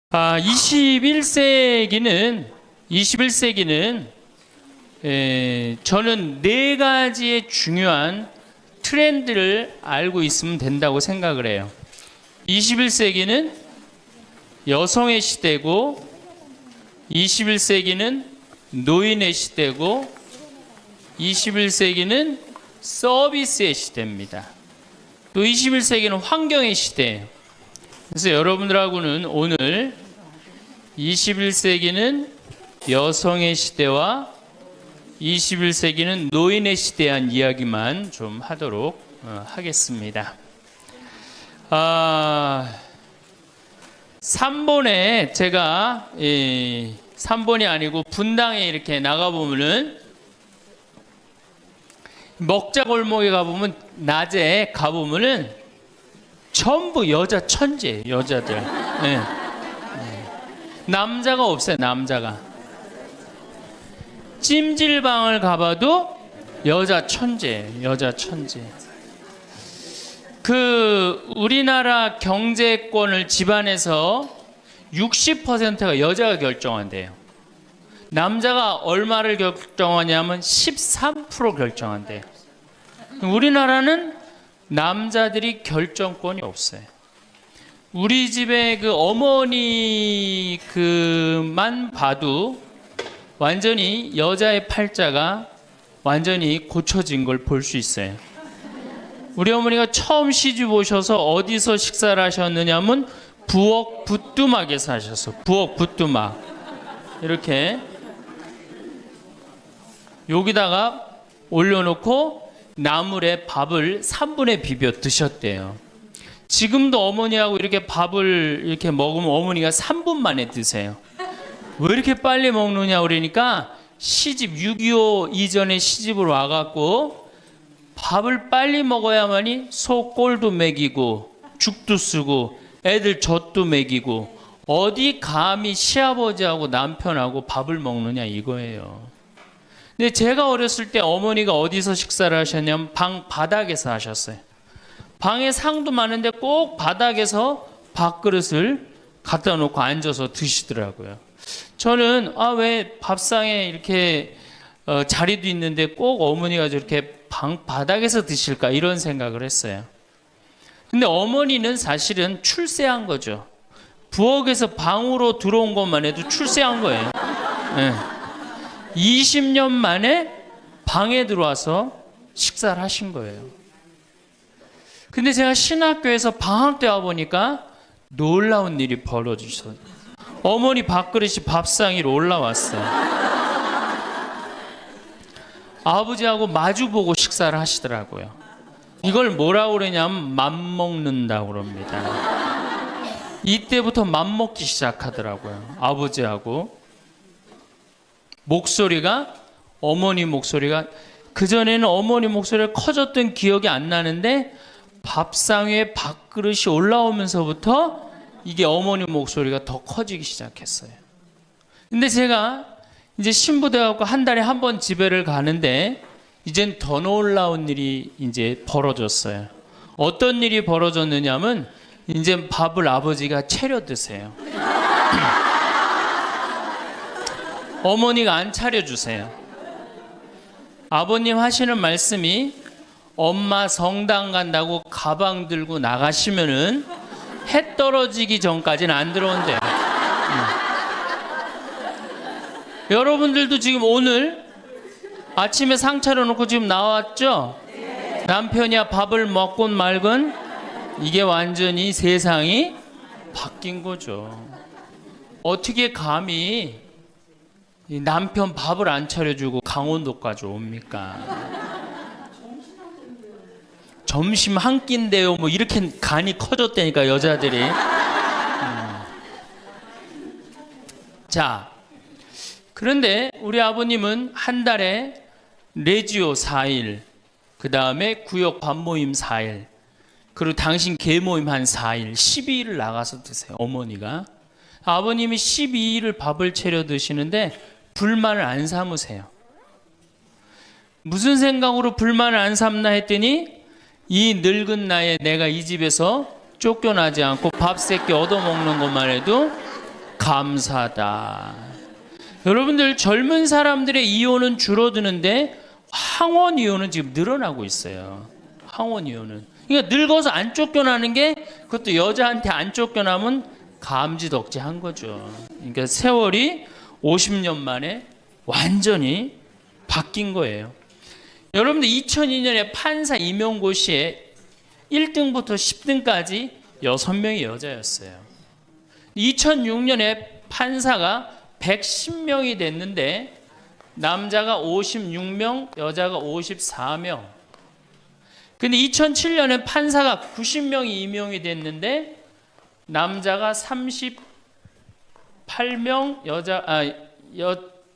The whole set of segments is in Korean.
21세기는 저는 네 가지의 중요한 트렌드를 알고 있으면 된다고 생각을 해요. 21세기는 여성의 시대고, 21세기는 노인의 시대고, 21세기는 서비스의 시대입니다. 또 21세기는 환경의 시대예요. 그래서 여러분들하고는 오늘 21세기는 여성의 시대와 21세기는 노인의 시대에 대한 이야기만 좀 하도록 하겠습니다. 3번에 제가 3번이 아니고 분당에 이렇게 나가보면은 먹자골목에 가보면 낮에 가보면은 전부 여자 천재예요. 여자들. 네. 남자가 없어요. 남자가. 찜질방을 가봐도 여자 천재예요. 여자 천재. 우리나라 경제권을 집안에서 60%가 여자가 결정한대요. 남자가 얼마를 결정하냐면 13% 결정한대요. 우리나라는 남자들이 결정권이 없어요. 우리 집에 어머니만 봐도 완전히 여자의 팔자가 완전히 고쳐진 걸 볼 수 있어요. 우리 어머니가 처음 시집 오셔서 어디서 식사를 하셨느냐면 부엌 부뚜막에서 하셨어. 부엌 부뚜막. 이렇게 여기다가 올려놓고 나물에 밥을 3분에 비벼 드셨대요. 지금도 어머니하고 이렇게 밥을 이렇게 먹으면 어머니가 3분 만에 드세요. 왜 이렇게 빨리 먹느냐 그러니까 6.25 이전에 시집을 와갖고 밥을 빨리 먹어야만이 소 꼴도 먹이고 죽도 쓰고 애들 젖도 먹이고 어디 감히 시아버지하고 남편하고 밥을 먹느냐 이거예요. 근데 제가 어렸을 때 어머니가 어디서 식사를 하셨냐면 방 바닥에서 하셨어요. 방에 상도 많은데 꼭 바닥에서 밥그릇을 갖다 놓고 앉아서 드시더라고요. 저는 왜 밥상에 이렇게 자리도 있는데 꼭 어머니가 저렇게 방 바닥에서 드실까 이런 생각을 했어요. 근데 어머니는 사실은 출세한 거죠. 부엌에서 방으로 들어온 것만 해도 출세한 거예요. 네. 20년 만에 방에 들어와서 식사를 하신 거예요. 근데 제가 신학교에서 방학 때 와보니까 놀라운 일이 벌어지셨어요. 어머니 밥그릇이 밥상 위로 올라왔어요. 아버지하고 마주보고 식사를 하시더라고요. 이걸 뭐라고 그러냐면 맘먹는다고 그럽니다. 이때부터 맘먹기 시작하더라고요. 아버지하고. 목소리가 어머니 목소리가 그전에는 어머니 목소리가 커졌던 기억이 안 나는데 밥상 위에 밥그릇이 올라오면서부터 이게 어머니 목소리가 더 커지기 시작했어요. 근데 제가 이제 신부돼 갖고 한 달에 한 번 집에를 가는데 이젠 더 놀라운 일이 이제 벌어졌어요. 어떤 일이 벌어졌느냐면 이제 밥을 아버지가 차려 드세요. 어머니가 안 차려주세요. 아버님 하시는 말씀이 엄마 성당 간다고 가방 들고 나가시면은 해 떨어지기 전까지는 안 들어온대요. 여러분들도 지금 오늘 아침에 상 차려놓고 지금 나왔죠? 남편이야 밥을 먹곤 말건 이게 완전히 세상이 바뀐 거죠. 어떻게 감히 남편 밥을 안 차려주고 강원도까지 옵니까? 점심 한 끼인데요. 뭐 이렇게 간이 커졌다니까 여자들이. 자, 그런데 우리 아버님은 한 달에 레지오 4일, 그 다음에 구역 밥모임 4일, 그리고 당신 개모임 한 4일, 12일을 나가서 드세요. 어머니가. 아버님이 12일을 밥을 차려 드시는데 불만을 안 삼으세요. 무슨 생각으로 불만을 안 삼나 했더니 이 늙은 나이에 내가 이 집에서 쫓겨나지 않고 밥 세끼 얻어먹는 것만 해도 감사다. 여러분들 젊은 사람들의 이혼은 줄어드는데 황혼 이혼은 지금 늘어나고 있어요. 황혼 이혼은. 그러니까 늙어서 안 쫓겨나는 게 그것도 여자한테 안 쫓겨나면 감지덕지한 거죠. 그러니까 세월이 50년 만에 완전히 바뀐 거예요. 여러분들 2002년에 판사 임용고시에 1등부터 10등까지 6명이 여자였어요. 2006년에 판사가 110명이 됐는데 남자가 56명, 여자가 54명. 근데 2007년에 판사가 90명이 임용이 됐는데 남자가 38명,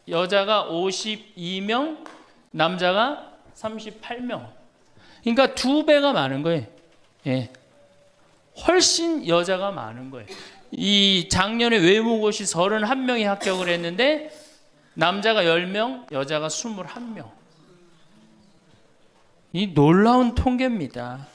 여자가 52명, 남자가 38명. 그러니까 2배가 많은 거예요. 예. 훨씬 여자가 많은 거예요. 이 작년에 외무고시 31명이 합격을 했는데 남자가 10명, 여자가 21명. 이 놀라운 통계입니다.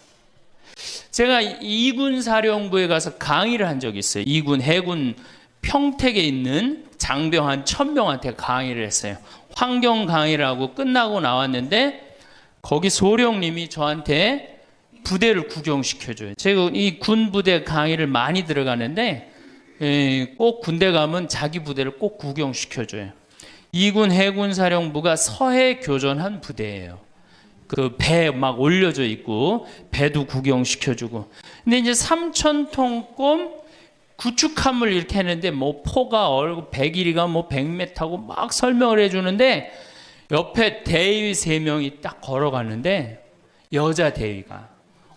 제가 이군 사령부에 가서 강의를 한 적이 있어요. 이군 해군 평택에 있는 장병 1000명한테 강의를 했어요. 환경 강의를 하고 끝나고 나왔는데 거기 소령님이 저한테 부대를 구경시켜줘요. 제가 이 군 부대 강의를 많이 들어가는데 꼭 군대 가면 자기 부대를 꼭 구경시켜줘요. 이군 해군 사령부가 서해 교전한 부대예요. 그 배 막 올려져 있고 배도 구경시켜주고. 근데 이제 3,000톤급 구축함을 이렇게 했는데 뭐 포가 100일이가 뭐 100m고 막 설명을 해주는데 옆에 대위 3명이 딱 걸어갔는데 여자 대위가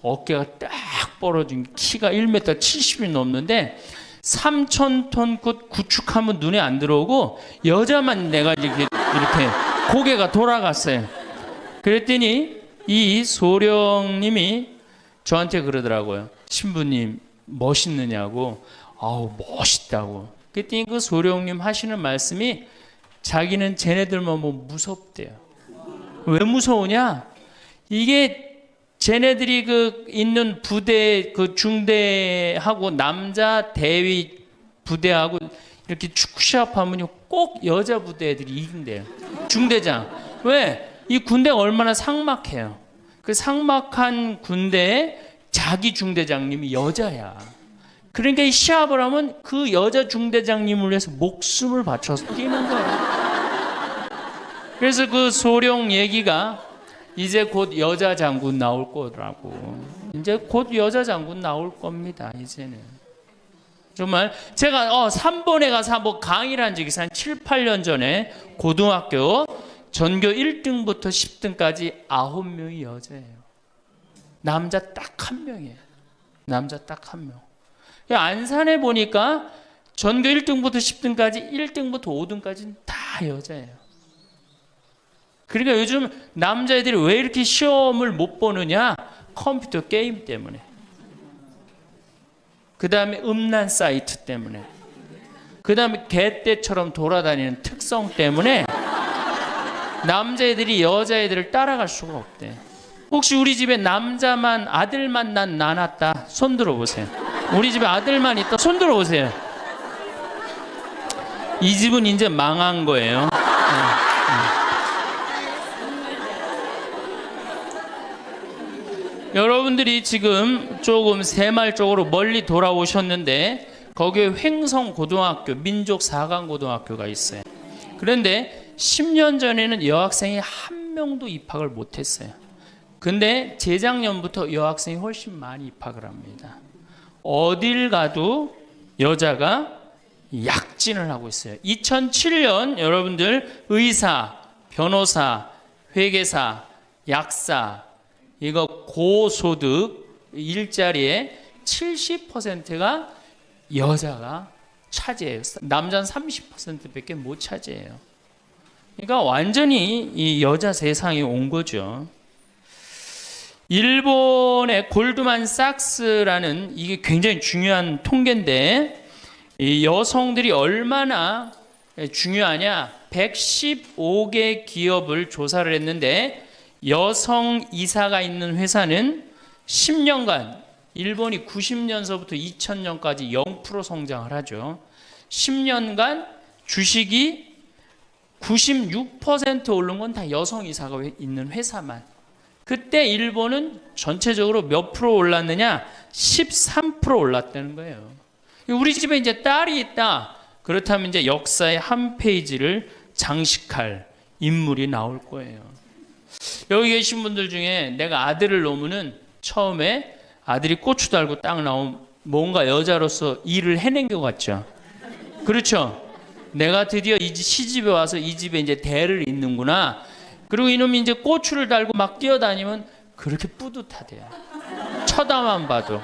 어깨가 딱 벌어진 키가 1m 70이 넘는데 3,000톤급 구축함은 눈에 안 들어오고 여자만 내가 이렇게 고개가 돌아갔어요. 그랬더니 이 소령님이 저한테 그러더라고요. 신부님 멋있느냐고. 아우 멋있다고. 그랬더니 그 소령님 하시는 말씀이 자기는 쟤네들만 뭐 무섭대요. 왜 무서우냐? 이게 쟤네들이 그 있는 부대 그 중대하고 남자 대위 부대하고 이렇게 축구 시합하면 꼭 여자 부대 애들이 이긴대요. 중대장. 왜? 이 군대가 얼마나 삭막해요. 그 삭막한 군대에 자기 중대장님이 여자야. 그러니까 이 시합을 하면 그 여자 중대장님을 위해서 목숨을 바쳐서 뛰는 거예요. 그래서 그 소령 얘기가 이제 곧 여자 장군 나올 거라고. 이제 곧 여자 장군 나올 겁니다. 이제는. 정말 제가 3번에 가서 한번 강의를 한 적이 있어요. 한 7, 8년 전에 고등학교 전교 1등부터 10등까지 9명이 여자예요. 남자 딱 1명이에요. 남자 딱 1명. 안산에 보니까 전교 1등부터 10등까지 1등부터 5등까지는 다 여자예요. 그러니까 요즘 남자애들이 왜 이렇게 시험을 못 보느냐? 컴퓨터 게임 때문에. 그 다음에 음란 사이트 때문에. 그 다음에 개떼처럼 돌아다니는 특성 때문에 남자애들이 여자애들을 따라갈 수가 없대. 혹시 우리 집에 남자만 아들만 낳았다 손 들어보세요. 우리 집에 아들만 있다 손 들어보세요. 이 집은 이제 망한 거예요. 여러분들이 지금 조금 새마을 쪽으로 멀리 돌아오셨는데 거기에 횡성고등학교 민족4강고등학교가 있어요. 그런데 10년 전에는 여학생이 한 명도 입학을 못했어요. 근데 재작년부터 여학생이 훨씬 많이 입학을 합니다. 어딜 가도 여자가 약진을 하고 있어요. 2007년 여러분들 의사, 변호사, 회계사, 약사 이거 고소득 일자리에 70%가 여자가 차지해요. 남자는 30%밖에 못 차지해요. 그러니까 완전히 이 여자 세상이 온 거죠. 일본의 골드만삭스라는 이게 굉장히 중요한 통계인데 이 여성들이 얼마나 중요하냐 115개 기업을 조사를 했는데 여성 이사가 있는 회사는 10년간 일본이 90년서부터 2000년까지 0% 성장을 하죠. 10년간 주식이 96% 오른 건 다 여성 이사가 있는 회사만. 그때 일본은 전체적으로 몇 프로 올랐느냐? 13% 올랐다는 거예요. 우리 집에 이제 딸이 있다. 그렇다면 이제 역사의 한 페이지를 장식할 인물이 나올 거예요. 여기 계신 분들 중에 내가 아들을 놓으면은 처음에 아들이 고추 달고 딱 나오면 뭔가 여자로서 일을 해낸 것 같죠. 그렇죠? 내가 드디어 이 시집에 와서 이 집에 이제 대를 잇는구나. 그리고 이놈이 이제 고추를 달고 막 뛰어다니면 그렇게 뿌듯하대요. 쳐다만 봐도.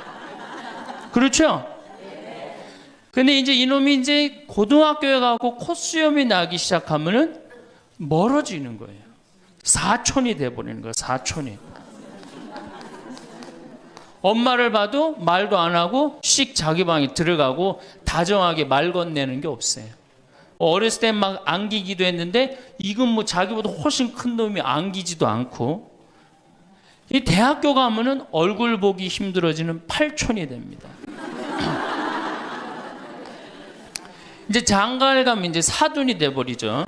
그렇죠? 근데 이제 이놈이 이제 고등학교에 가고 콧수염이 나기 시작하면은 멀어지는 거예요. 사촌이 돼버리는 거예요. 사촌이. 엄마를 봐도 말도 안 하고 씩 자기 방에 들어가고 다정하게 말 건네는 게 없어요. 어렸을 때 막 안기기도 했는데 이건 뭐 자기보다 훨씬 큰 놈이 안기지도 않고, 이 대학교 가면은 얼굴 보기 힘들어지는 팔촌이 됩니다. 이제 장가를 가면 이제 사돈이 돼버리죠.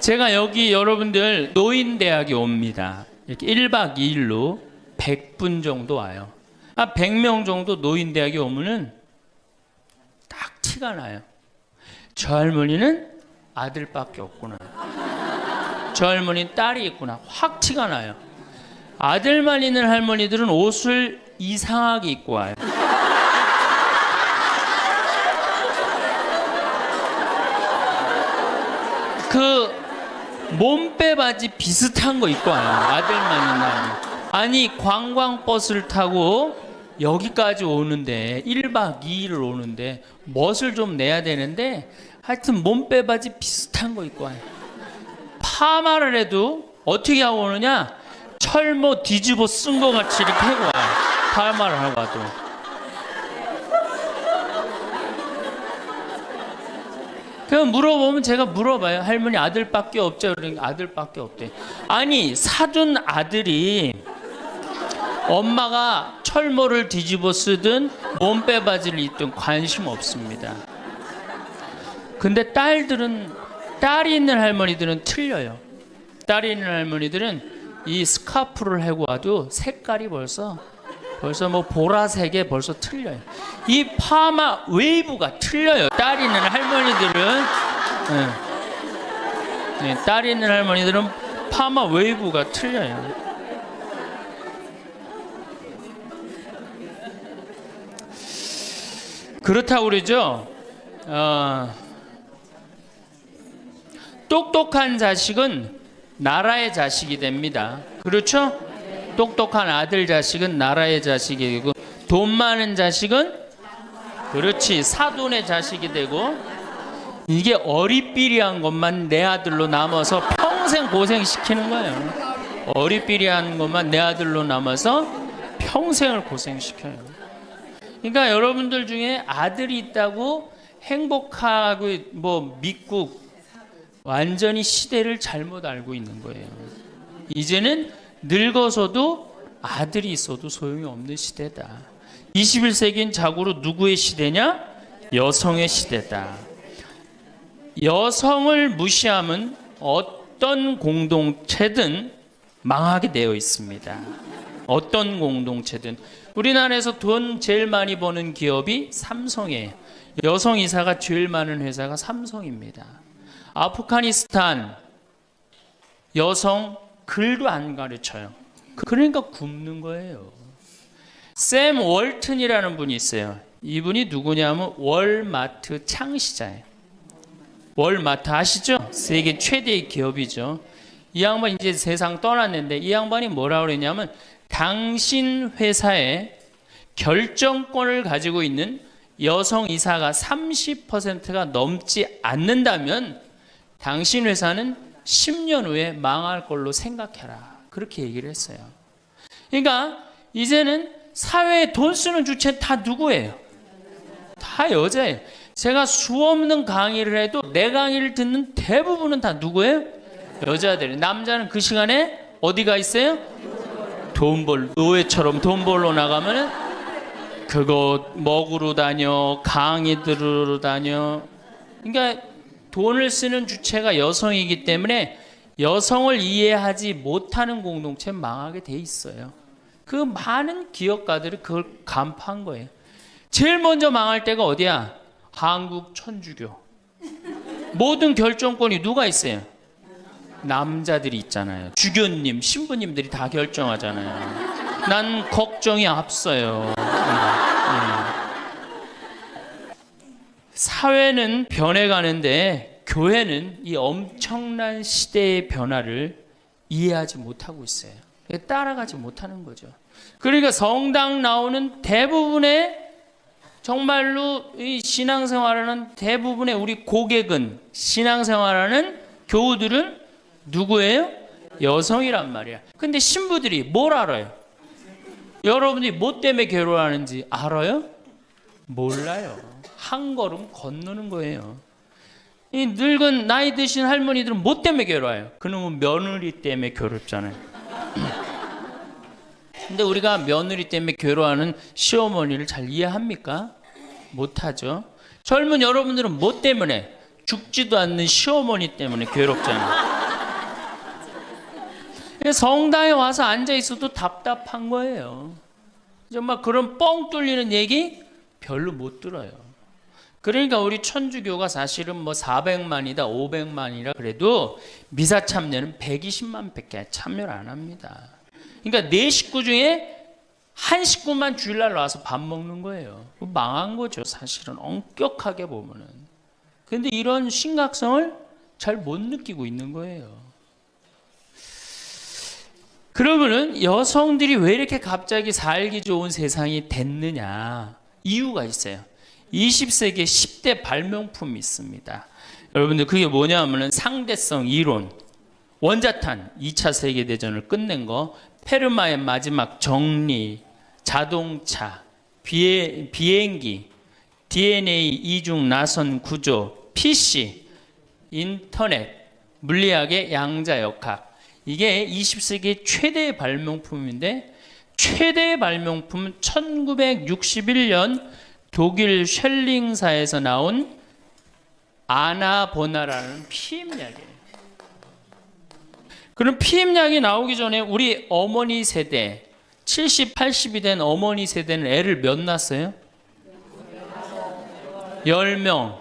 제가 여기 여러분들 노인대학에 옵니다. 이렇게 1박 2일로 100분 정도 와요. 100명 정도 노인대학에 오면은 딱 티가 나요. 저 할머니는 아들밖에 없구나. 저 할머니는 딸이 있구나. 확 티가 나요. 아들만 있는 할머니들은 옷을 이상하게 입고 와요. 그 몸빼 바지 비슷한 거 입고 와요. 아들만 있는 할머니. 아니 관광버스를 타고 여기까지 오는데 1박 2일을 오는데 멋을 좀 내야 되는데 하여튼 몸빼 바지 비슷한 거 입고 와요. 파마를 해도 어떻게 하고 오느냐? 철모 뒤집어 쓴 거 같이 이렇게 하고 와요. 파마를 하고 와도. 그럼 물어보면 제가 물어봐요. 할머니 아들밖에 없죠? 그러니까 아들밖에 없대. 아니 사둔 아들이 엄마가 철모를 뒤집어 쓰든 몸빼 바지를 입든 관심 없습니다. 근데 딸이 있는 할머니들은 틀려요. 딸이 있는 할머니들은 이 스카프를 하고 와도 색깔이 벌써 뭐 보라색에 벌써 틀려요. 이 파마 웨이브가 틀려요. 딸이 있는 할머니들은 딸이 있는 할머니들은 파마 웨이브가 틀려요. 그렇다고 그러죠. 똑똑한 자식은 나라의 자식이 됩니다. 그렇죠? 똑똑한 아들 자식은 나라의 자식이 되고, 돈 많은 자식은 그렇지 사돈의 자식이 되고, 이게 어리삐리한 것만 내 아들로 남아서 평생 고생시키는 거예요. 어리삐리한 것만 내 아들로 남아서 평생을 고생시켜요. 그러니까 여러분들 중에 아들이 있다고 행복하고 뭐 믿고 완전히 시대를 잘못 알고 있는 거예요. 이제는 늙어서도 아들이 있어도 소용이 없는 시대다. 21세기는 자고로 누구의 시대냐? 여성의 시대다. 여성을 무시하면 어떤 공동체든 망하게 되어 있습니다. 어떤 공동체든. 우리나라에서 돈 제일 많이 버는 기업이 삼성이에요. 여성 이사가 제일 많은 회사가 삼성입니다. 아프가니스탄 여성 글도 안 가르쳐요. 그러니까 굶는 거예요. 샘 월튼이라는 분이 있어요. 이분이 누구냐면 월마트 창시자예요. 월마트 아시죠? 세계 최대의 기업이죠. 이 양반이 이제 세상 떠났는데 이 양반이 뭐라고 그랬냐면, 당신 회사에 결정권을 가지고 있는 여성 이사가 30%가 넘지 않는다면 당신 회사는 10년 후에 망할 걸로 생각해라. 그렇게 얘기를 했어요. 그러니까 이제는 사회에 돈 쓰는 주체는 다 누구예요? 다 여자예요. 제가 수없는 강의를 해도 내 강의를 듣는 대부분은 다 누구예요? 여자들이에요. 남자는 그 시간에 어디가 있어요? 노예처럼 돈 벌러 나가면은 그거 먹으러 다녀, 강의 들으러 다녀. 그러니까 돈을 쓰는 주체가 여성이기 때문에 여성을 이해하지 못하는 공동체는 망하게 돼 있어요. 그 많은 기업가들이 그걸 간파한 거예요. 제일 먼저 망할 때가 어디야? 한국 천주교. 모든 결정권이 누가 있어요? 남자들이 있잖아요. 주교님, 신부님들이 다 결정하잖아요. 난 걱정이 앞서요. 사회는 변해가는데 교회는 이 엄청난 시대의 변화를 이해하지 못하고 있어요. 따라가지 못하는 거죠. 그러니까 성당 나오는 대부분의 정말로 이 신앙생활하는 대부분의 우리 고객은 신앙생활하는 교우들은 누구예요? 여성이란 말이야. 근데 신부들이 뭘 알아요? 여러분들이 뭐 때문에 괴로워하는지 알아요? 몰라요. 한 걸음 건너는 거예요. 이 늙은 나이 드신 할머니들은 뭐 때문에 괴로워요? 그놈은 며느리 때문에 괴롭잖아요. 근데 우리가 며느리 때문에 괴로워하는 시어머니를 잘 이해합니까? 못하죠. 젊은 여러분들은 뭐 때문에? 죽지도 않는 시어머니 때문에 괴롭잖아요. 성당에 와서 앉아 있어도 답답한 거예요. 정말 그런 뻥 뚫리는 얘기 별로 못 들어요. 그러니까 우리 천주교가 사실은 뭐 400만이다 500만이라 그래도 미사 참여는 120만 밖에 참여를 안 합니다. 그러니까 4식구 중에 한 식구만 주일날 와서 밥 먹는 거예요. 망한 거죠, 사실은. 엄격하게 보면은. 근데 이런 심각성을 잘 못 느끼고 있는 거예요. 그러면은 여성들이 왜 이렇게 갑자기 살기 좋은 세상이 됐느냐? 이유가 있어요. 20세기에 10대 발명품이 있습니다. 여러분들 그게 뭐냐면은 상대성 이론, 원자탄 2차 세계대전을 끝낸 거, 페르마의 마지막 정리, 자동차, 비행기, DNA 이중 나선 구조, PC, 인터넷, 물리학의 양자역학. 이게 20세기 최대의 발명품인데 최대의 발명품은 1961년 독일 쉘링사에서 나온 아나보나라는 피임약이에요. 그럼 피임약이 나오기 전에 우리 어머니 세대 70, 80이 된 어머니 세대는 애를 몇 낳았어요? 10명.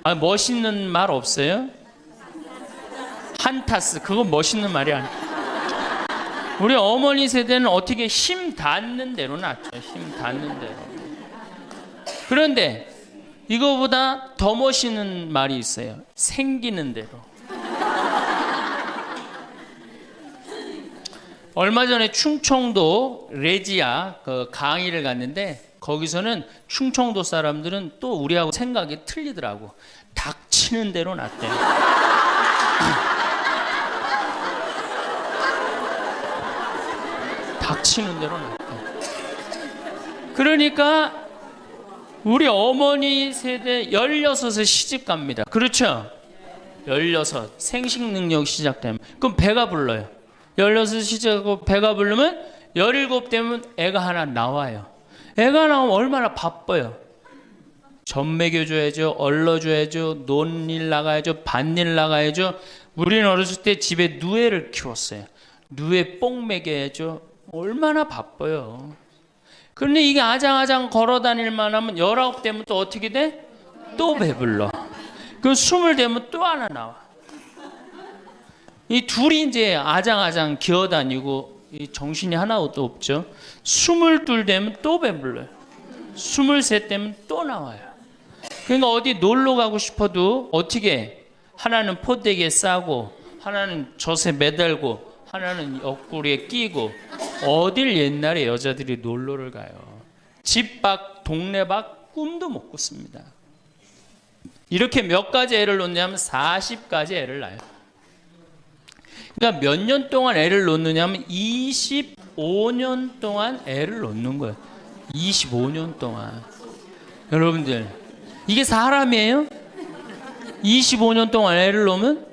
아, 멋있는 말 없어요? 한타스. 그건 멋있는 말이 아니야. 우리 어머니 세대는 어떻게 힘 닿는 대로 낳죠. 힘 닿는 대로. 그런데 이거보다 더 멋있는 말이 있어요. 생기는 대로. 얼마 전에 충청도 레지아 그 강의를 갔는데 거기서는 충청도 사람들은 또 우리하고 생각이 틀리더라고. 닥치는 대로 낳대요. 닥치는 대로 낳대요. 그러니까 우리 어머니 세대 16에 시집 갑니다. 그렇죠? 16 생식 능력 시작되면 그럼 배가 불러요. 16 시작하고 배가 부르면 17 되면 애가 하나 나와요. 애가 나오면 얼마나 바빠요. 젖 먹여줘야죠. 얼러줘야죠. 논일 나가야죠. 밭일 나가야죠. 우리는 어렸을 때 집에 누에를 키웠어요. 누에 뽕 먹여야죠. 얼마나 바빠요. 그런데 이게 아장아장 걸어다닐만 하면 19 되면 또 어떻게 돼? 또 배불러. 그 20 되면 또 하나 나와. 이 둘이 이제 아장아장 기어다니고 이 정신이 하나도 없죠. 22 되면 또 배불러요. 23 되면 또 나와요. 그러니까 어디 놀러 가고 싶어도 어떻게 하나는 포대기에 싸고 하나는 젖에 매달고 하나는 옆구리에 끼고 어딜 옛날에 여자들이 놀러를 가요. 집 밖 동네 밖 꿈도 못 꿨습니다. 이렇게 몇 가지 애를 놓냐면 40가지 애를 낳아요. 그러니까 몇 년 동안 애를 놓느냐면 25년 동안 애를 놓는 거예요. 25년 동안. 여러분들 이게 사람이에요? 25년 동안 애를 놓으면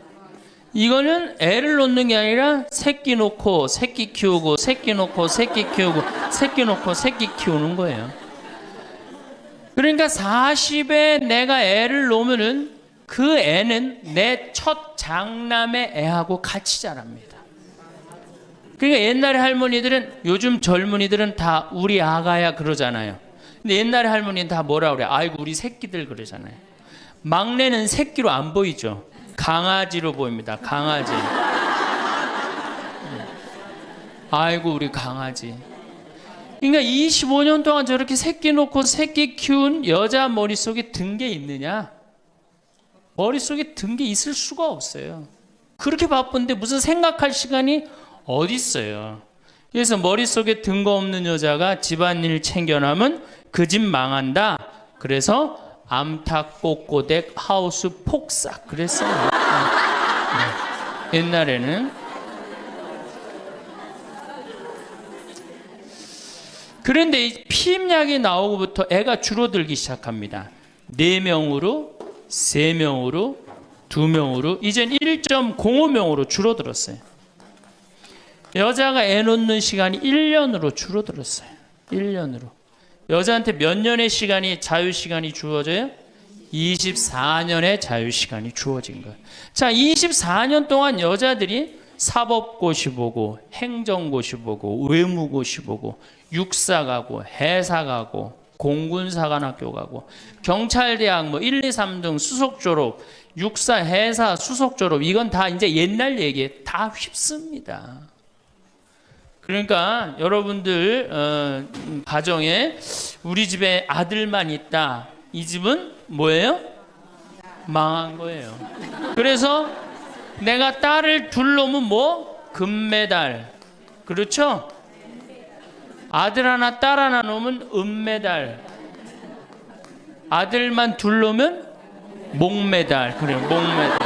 이거는 애를 놓는 게 아니라 새끼 놓고 새끼 키우고 새끼 놓고 새끼 키우고 새끼 놓고 새끼 키우는 거예요. 그러니까 40에 내가 애를 놓으면은 그 애는 내 첫 장남의 애하고 같이 자랍니다. 그러니까 옛날에 할머니들은, 요즘 젊은이들은 다 우리 아가야 그러잖아요. 근데 옛날에 할머니는 다 뭐라 그래? 아이고 우리 새끼들 그러잖아요. 막내는 새끼로 안 보이죠. 강아지로 보입니다. 강아지. 아이고 우리 강아지. 그러니까 25년 동안 저렇게 새끼 놓고 새끼 키운 여자 머릿속에 든 게 있느냐? 머릿속에 든 게 있을 수가 없어요. 그렇게 바쁜데 무슨 생각할 시간이 어디 있어요. 그래서 머릿속에 든 거 없는 여자가 집안일 챙겨나면 그 집 망한다. 그래서 암탉 꼬꼬댁 하우스 폭삭 그랬어요. 옛날에는. 그런데 이 피임약이 나오고부터 애가 줄어들기 시작합니다. 4명으로 3명으로 2명으로 이젠 1.05명으로 줄어들었어요. 여자가 애 놓는 시간이 1년으로 줄어들었어요. 1년으로. 여자한테 몇 년의 시간이, 자유시간이 주어져요? 24년의 자유시간이 주어진 거예요. 자, 24년 동안 여자들이 사법고시 보고, 행정고시 보고, 외무고시 보고, 육사 가고, 해사 가고, 공군사관학교 가고, 경찰대학 뭐 1, 2, 3등 수석 졸업, 육사, 해사, 수석 졸업, 이건 다 이제 옛날 얘기에 다 휩습니다. 그러니까 여러분들 가정에 우리 집에 아들만 있다. 이 집은 뭐예요? 망한 거예요. 그래서 내가 딸을 둘 놓으면 뭐? 금메달. 그렇죠? 아들 하나 딸 하나 놓으면 은메달. 아들만 둘 놓으면 목메달. 그래요. 목메달.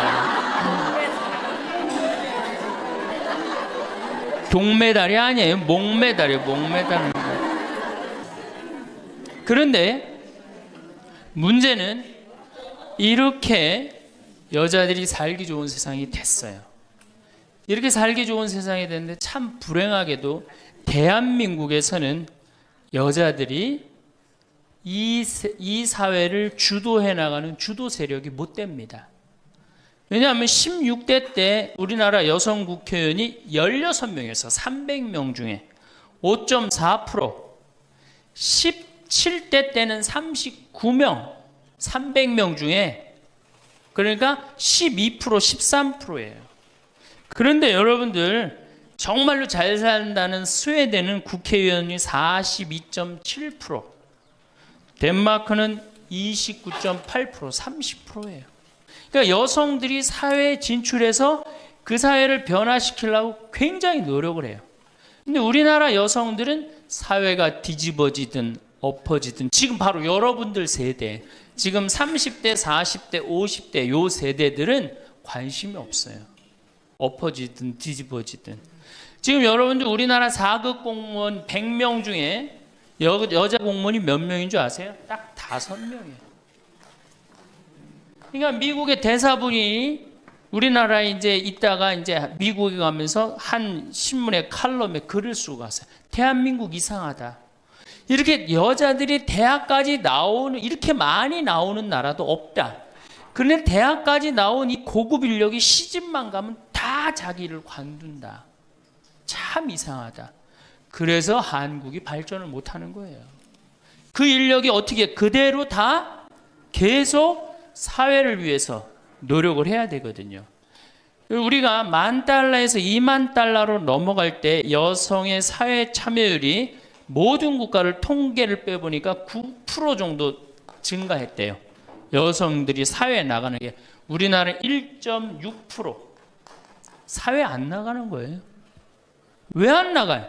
동메달이 아니에요. 목메달이에요. 목메달. 그런데 문제는 이렇게 여자들이 살기 좋은 세상이 됐어요. 이렇게 살기 좋은 세상이 됐는데 참 불행하게도 대한민국에서는 여자들이 이 사회를 주도해 나가는 주도 세력이 못 됩니다. 왜냐하면 16대 때 우리나라 여성 국회의원이 16명에서 300명 중에 5.4%, 17대 때는 39명, 300명 중에 그러니까 12%, 13%예요. 그런데 여러분들 정말로 잘 산다는 스웨덴은 국회의원이 42.7%, 덴마크는 29.8%, 30%예요. 그러니까 여성들이 사회에 진출해서 그 사회를 변화시키려고 굉장히 노력을 해요. 근데 우리나라 여성들은 사회가 뒤집어지든 엎어지든 지금 바로 여러분들 세대, 지금 30대, 40대, 50대 요 세대들은 관심이 없어요. 엎어지든 뒤집어지든. 지금 여러분들 우리나라 4급 공무원 100명 중에 여자 공무원이 몇 명인 줄 아세요? 딱 5명이에요. 그러니까 미국의 대사분이 우리나라에 이제 있다가 이제 미국에 가면서 한 신문의 칼럼에 글을 쓰고 갔어요. 대한민국 이상하다. 이렇게 여자들이 대학까지 나오는, 이렇게 많이 나오는 나라도 없다. 그런데 대학까지 나온 이 고급 인력이 시집만 가면 다 자기를 관둔다. 참 이상하다. 그래서 한국이 발전을 못하는 거예요. 그 인력이 어떻게 그대로 다 계속 사회를 위해서 노력을 해야 되거든요. 우리가 $10,000에서 $20,000로 넘어갈 때 여성의 사회 참여율이 모든 국가를 통계를 빼보니까 9% 정도 증가했대요. 여성들이 사회에 나가는 게. 우리나라는 1.6%. 사회 안 나가는 거예요. 왜 안 나가요?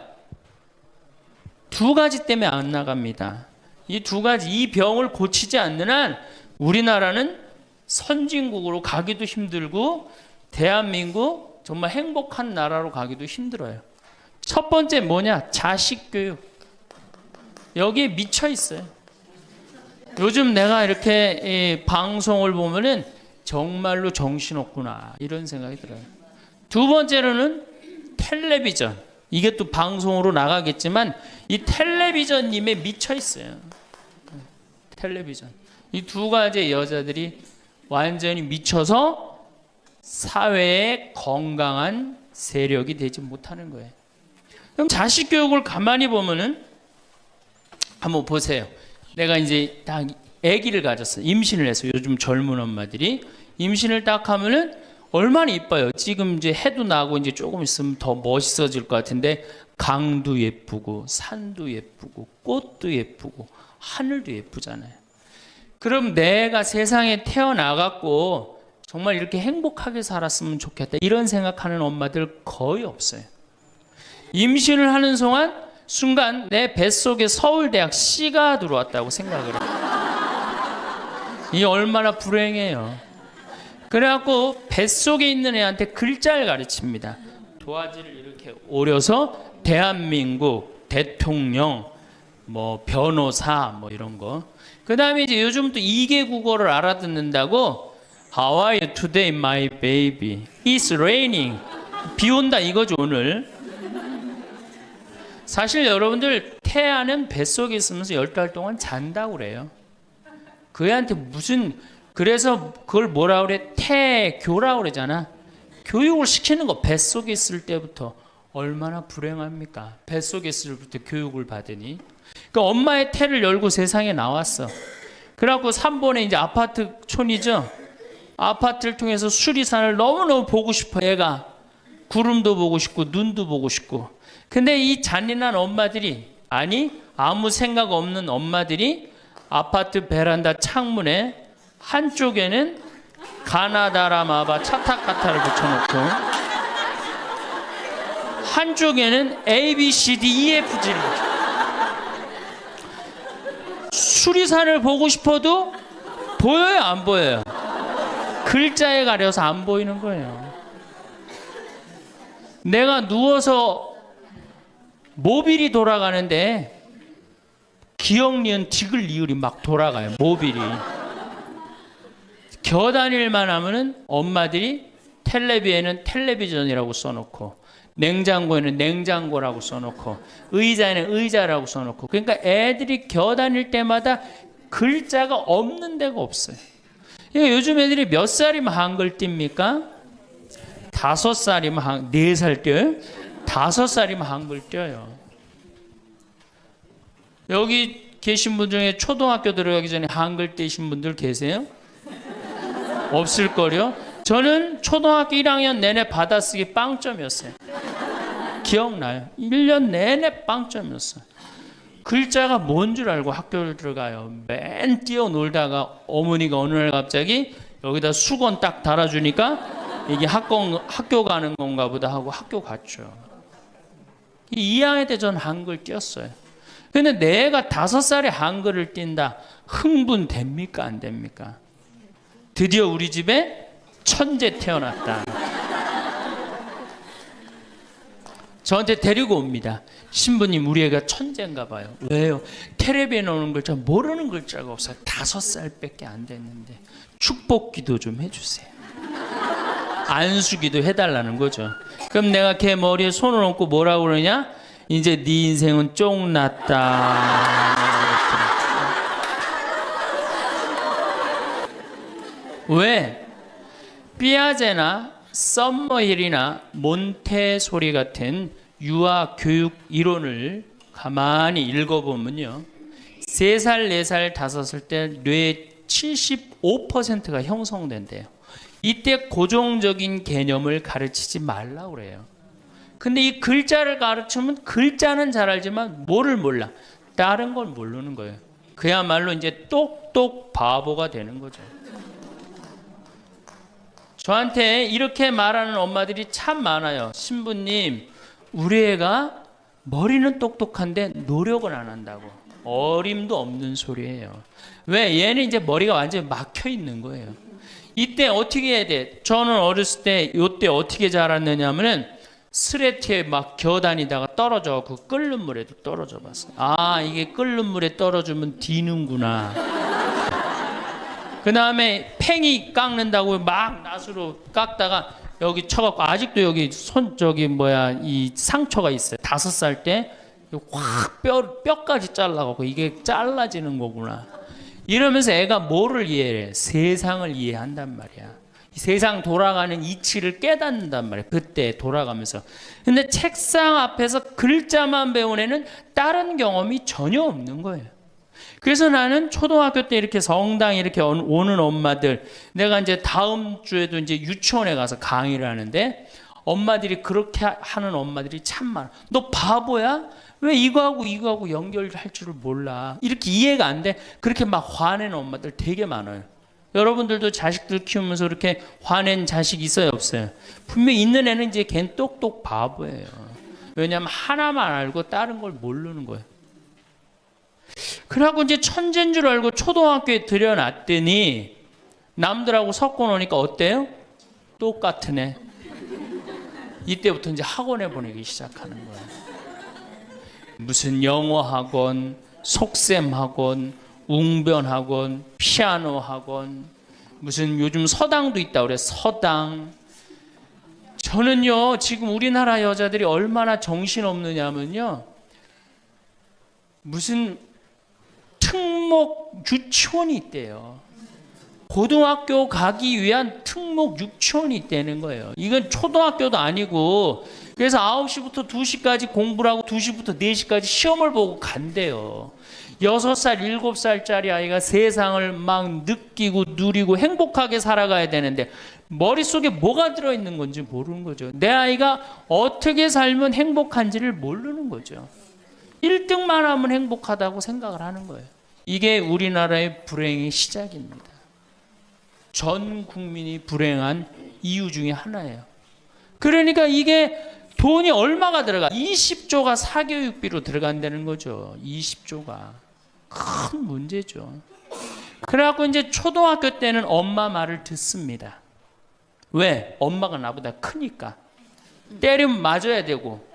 2가지 때문에 안 나갑니다. 이 2가지, 이 병을 고치지 않는 한 우리나라는 선진국으로 가기도 힘들고 대한민국 정말 행복한 나라로 가기도 힘들어요. 첫 번째 뭐냐? 자식 교육. 여기에 미쳐 있어요. 요즘 내가 이렇게 방송을 보면은 정말로 정신없구나 이런 생각이 들어요. 두 번째로는 텔레비전. 이게 또 방송으로 나가겠지만 이 텔레비전님에 미쳐 있어요. 텔레비전. 이 두 가지 여자들이 완전히 미쳐서 사회에 건강한 세력이 되지 못하는 거예요. 그럼 자식 교육을 가만히 보면은 한번 보세요. 내가 이제 딱 아기를 가졌어. 임신을 해서 요즘 젊은 엄마들이 임신을 딱 하면은 얼마나 이뻐요. 지금 이제 해도 나고 이제 조금 있으면 더 멋있어질 것 같은데 강도 예쁘고 산도 예쁘고 꽃도 예쁘고 하늘도 예쁘잖아요. 그럼 내가 세상에 태어나갖고 정말 이렇게 행복하게 살았으면 좋겠다 이런 생각하는 엄마들 거의 없어요. 임신을 하는 순간 내 뱃속에 서울대학 C가 들어왔다고 생각을 해요. 이 얼마나 불행해요. 그래갖고 뱃속에 있는 애한테 글자를 가르칩니다. 도화지를 이렇게 오려서 대한민국, 대통령, 뭐 변호사 뭐 이런 거. 그 다음에 이제 요즘 또 2개 국어를 알아듣는다고 How are you today, my baby? It's raining. 비 온다 이거죠 오늘. 사실 여러분들 태아는 뱃속에 있으면서 10달 동안 잔다고 그래요. 그 애한테 그래서 그걸 뭐라 그래? 태교라고 그러잖아. 교육을 시키는 거 뱃속에 있을 때부터 얼마나 불행합니까? 뱃속에 있을 때부터 교육을 받으니. 그러니까 엄마의 태를 열고 세상에 나왔어. 그래갖고 3번에 이제 아파트촌이죠. 아파트를 통해서 수리산을 너무너무 보고 싶어 얘가. 구름도 보고 싶고 눈도 보고 싶고. 근데 이 잔인한 엄마들이 아무 생각 없는 엄마들이 아파트 베란다 창문에 한쪽에는 가나다라마바 차타카타를 붙여놓고 한쪽에는 ABCDEFG를 붙여. 수리산을 보고 싶어도 보여요 안 보여요? 글자에 가려서 안 보이는 거예요. 내가 누워서 모빌이 돌아가는데 기억 니은 디귿 리을이 막 돌아가요. 모빌이 겨다닐만 하면은 엄마들이 텔레비에는 텔레비전이라고 써놓고 냉장고에는 냉장고라고 써놓고 의자에는 의자라고 써놓고. 그러니까 애들이 겨다닐 때마다 글자가 없는 데가 없어요. 그러니까 요즘 애들이 몇 살이면 한글 띱니까? 5살이면 4살 띄어요? 5살이면 한글 띄어요. 여기 계신 분 중에 초등학교 들어가기 전에 한글 띄신 분들 계세요? 없을걸요? 저는 초등학교 1학년 내내 받아쓰기 빵점이었어요. 기억나요? 1년 내내 빵점이었어요. 글자가 뭔 줄 알고 학교를 들어가요. 맨 뛰어놀다가 어머니가 어느 날 갑자기 여기다 수건 딱 달아주니까 이게 학교 가는 건가 보다 하고 학교 갔죠. 2학년 때 전 한글 띄었어요. 근데 내가 5살에 한글을 띈다. 흥분됩니까? 안 됩니까? 드디어 우리 집에 천재 태어났다. 저한테 데리고 옵니다. 신부님 우리 애가 천재인가 봐요. 왜요? 텔레비에 나오는 글자 모르는 글자가 없어요. 5살밖에 안 됐는데 축복기도 좀 해주세요. 안수기도 해달라는 거죠. 그럼 내가 걔 머리에 손을 얹고 뭐라고 그러냐? 이제 네 인생은 쫑났다. 왜? 삐아제나 썸머힐이나 몬테소리 같은 유아 교육 이론을 가만히 읽어보면요. 3살, 4살, 5살 때 뇌의 75%가 형성된대요. 이때 고정적인 개념을 가르치지 말라고 그래요. 근데 이 글자를 가르치면 글자는 잘 알지만 뭐를 몰라? 다른 걸 모르는 거예요. 그야말로 이제 똑똑 바보가 되는 거죠. 저한테 이렇게 말하는 엄마들이 참 많아요. 신부님, 우리 애가 머리는 똑똑한데 노력을 안 한다고. 어림도 없는 소리예요. 왜? 얘는 이제 머리가 완전히 막혀 있는 거예요. 이때 어떻게 해야 돼? 저는 어렸을 때 이때 어떻게 자랐느냐면은 스레트에 막 겨다니다가 떨어져 그 끓는 물에도 떨어져 봤어요. 아, 이게 끓는 물에 떨어지면 디는구나. 그 다음에 팽이 깎는다고 막 낫으로 깎다가 여기 쳐갖고 아직도 여기 이 상처가 있어요. 5살 때 확 뼈까지 잘라갖고 이게 잘라지는 거구나. 이러면서 애가 뭐를 이해해? 세상을 이해한단 말이야. 세상 돌아가는 이치를 깨닫는단 말이야. 그때 돌아가면서. 근데 책상 앞에서 글자만 배운 애는 다른 경험이 전혀 없는 거예요. 그래서 나는 초등학교 때 이렇게 성당에 이렇게 오는 엄마들, 내가 이제 다음 주에도 이제 유치원에 가서 강의를 하는데 엄마들이 그렇게 하는 엄마들이 참 많아. 너 바보야? 왜 이거하고 연결할 줄을 몰라? 이렇게 이해가 안 돼. 그렇게 막 화내는 엄마들 되게 많아요. 여러분들도 자식들 키우면서 그렇게 화낸 자식 있어요, 없어요? 분명히 있는 애는 이제 걔는 똑똑 바보예요. 왜냐하면 하나만 알고 다른 걸 모르는 거예요. 그러고 이제 천재인 줄 알고 초등학교에 들여놨더니 남들하고 섞어 놓으니까 어때요? 똑같은 애. 이때부터 이제 학원에 보내기 시작하는 거예요. 무슨 영어 학원, 속셈 학원, 웅변 학원, 피아노 학원, 무슨 요즘 서당도 있다고 그래. 서당. 저는요, 지금 우리나라 여자들이 얼마나 정신없느냐면요, 무슨 특목 유치원이 있대요. 고등학교 가기 위한 특목 유치원이 있다는 거예요. 이건 초등학교도 아니고, 그래서 9시부터 2시까지 공부를 하고 2시부터 4시까지 시험을 보고 간대요. 6살, 7살짜리 아이가 세상을 막 느끼고 누리고 행복하게 살아가야 되는데 머릿속에 뭐가 들어있는 건지 모르는 거죠. 내 아이가 어떻게 살면 행복한지를 모르는 거죠. 1등만 하면 행복하다고 생각을 하는 거예요. 이게 우리나라의 불행의 시작입니다. 전 국민이 불행한 이유 중에 하나예요. 그러니까 이게 돈이 얼마가 들어가? 20조가 사교육비로 들어간다는 거죠. 20조가. 큰 문제죠. 그래갖고 이제 초등학교 때는 엄마 말을 듣습니다. 왜? 엄마가 나보다 크니까. 때리면 맞아야 되고,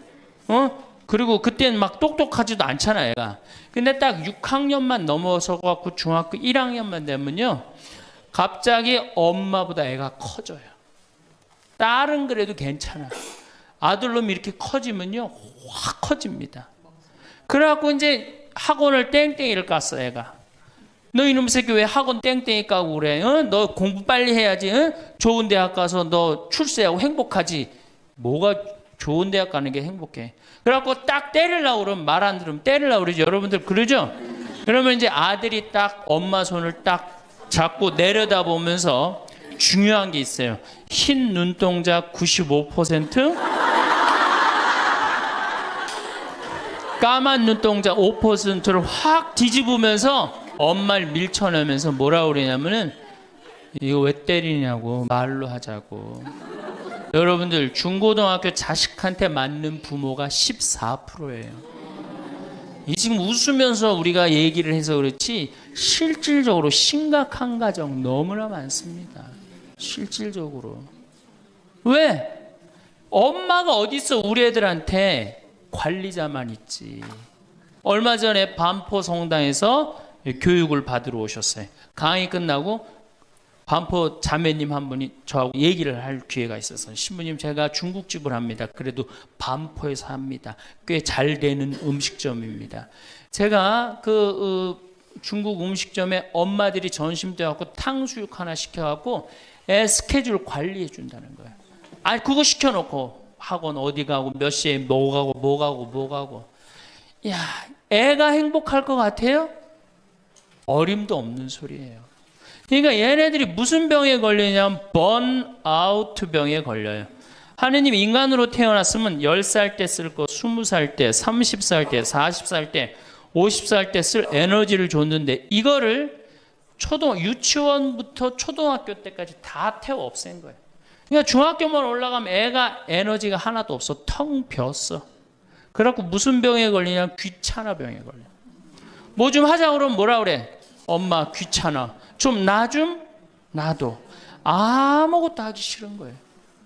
그리고 그때는 막 똑똑하지도 않잖아, 애가. 근데 딱 6학년만 넘어서 갖고 중학교 1학년만 되면요, 갑자기 엄마보다 애가 커져요. 딸은 그래도 괜찮아. 아들놈이 이렇게 커지면요, 확 커집니다. 그래갖고 이제 학원을 땡땡이를 깠어, 애가. 너 이놈 새끼 왜 학원 땡땡이 까고 그래? 너 공부 빨리 해야지. 좋은 대학 가서 너 출세하고 행복하지. 뭐가 좋은 대학 가는 게 행복해? 그래갖고 딱 때리려고 그러면 말 안 들으면 때리려고 그러죠. 여러분들 그러죠? 그러면 이제 아들이 딱 엄마 손을 딱 잡고 내려다보면서 중요한 게 있어요. 흰 눈동자 95%, 까만 눈동자 5%를 확 뒤집으면서 엄마를 밀쳐내면서 뭐라 그러냐면은 이거 왜 때리냐고 말로 하자고. 여러분들 중고등학교 자식한테 맞는 부모가 14%예요. 이 지금 웃으면서 우리가 얘기를 해서 그렇지 실질적으로 심각한 가정 너무나 많습니다. 실질적으로. 왜? 엄마가 어디 있어? 우리 애들한테 관리자만 있지. 얼마 전에 반포 성당에서 교육을 받으러 오셨어요. 강의 끝나고 반포 자매님 한 분이 저하고 얘기를 할 기회가 있어서, 신부님 제가 중국집을 합니다. 그래도 반포에서 합니다. 꽤 잘 되는 음식점입니다. 제가 중국 음식점에 엄마들이 점심 때 갖고 탕수육 하나 시켜갖고 애 스케줄 관리해 준다는 거예요. 아니 그거 시켜놓고 학원 어디 가고 몇 시에 뭐 가고. 야, 애가 행복할 것 같아요? 어림도 없는 소리예요. 그러니까 얘네들이 무슨 병에 걸리냐면 번아웃 병에 걸려요. 하느님이 인간으로 태어났으면 10살 때 쓸 거 20살 때, 30살 때, 40살 때, 50살 때 쓸 에너지를 줬는데 이거를 유치원부터 초등학교 때까지 다 태워 없앤 거예요. 그러니까 중학교만 올라가면 애가 에너지가 하나도 없어. 텅 비었어. 그래갖고 무슨 병에 걸리냐? 귀찮아 병에 걸려. 뭐 좀 하자 그러면 뭐라 그래? 엄마 귀찮아. 좀 나 좀 놔둬. 아무것도 하기 싫은 거예요.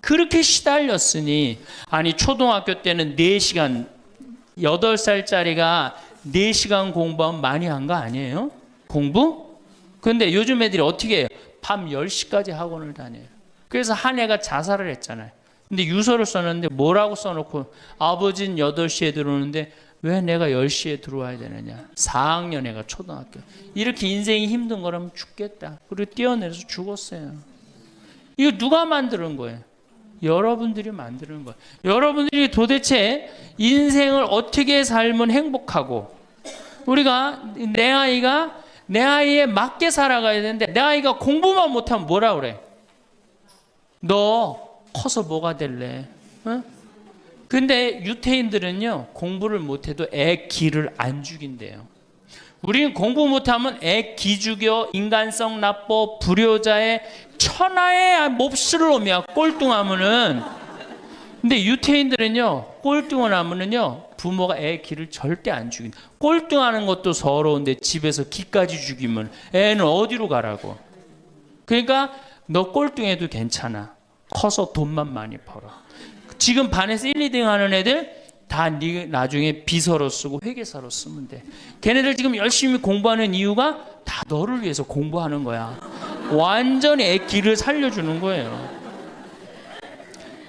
그렇게 시달렸으니, 아니 초등학교 때는 4시간, 8살짜리가 4시간 공부하면 많이 한 거 아니에요? 공부? 근데 요즘 애들이 어떻게 해요? 밤 10시까지 학원을 다녀요. 그래서 한 애가 자살을 했잖아요. 근데 유서를 써놨는데 뭐라고 써놓고 아버지는 8시에 들어오는데 왜 내가 10시에 들어와야 되느냐. 4학년 애가 초등학교. 이렇게 인생이 힘든 거라면 죽겠다. 그리고 뛰어내려서 죽었어요. 이거 누가 만드는 거예요? 여러분들이 만드는 거예요. 여러분들이 도대체 인생을 어떻게 살면 행복하고 우리가 내 아이에 맞게 살아가야 되는데 내 아이가 공부만 못하면 뭐라 그래? 너 커서 뭐가 될래? 어? 근데 유태인들은요 공부를 못해도 애 기를 안 죽인대요. 우리는 공부 못하면 애 기 죽여, 인간성 나빠, 불효자의 천하의 몹쓸 놈이야. 꼴뚱하면은. 근데 유태인들은요 꼴뚱을 하면은요 부모가 애 기를 절대 안 죽인다. 꼴뚱하는 것도 서러운데 집에서 기까지 죽이면 애는 어디로 가라고. 그러니까 너 꼴뚱해도 괜찮아. 커서 돈만 많이 벌어. 지금 반에서 1, 2등 하는 애들 다 네 나중에 비서로 쓰고 회계사로 쓰면 돼. 걔네들 지금 열심히 공부하는 이유가 다 너를 위해서 공부하는 거야. 완전히 애 기를 살려주는 거예요.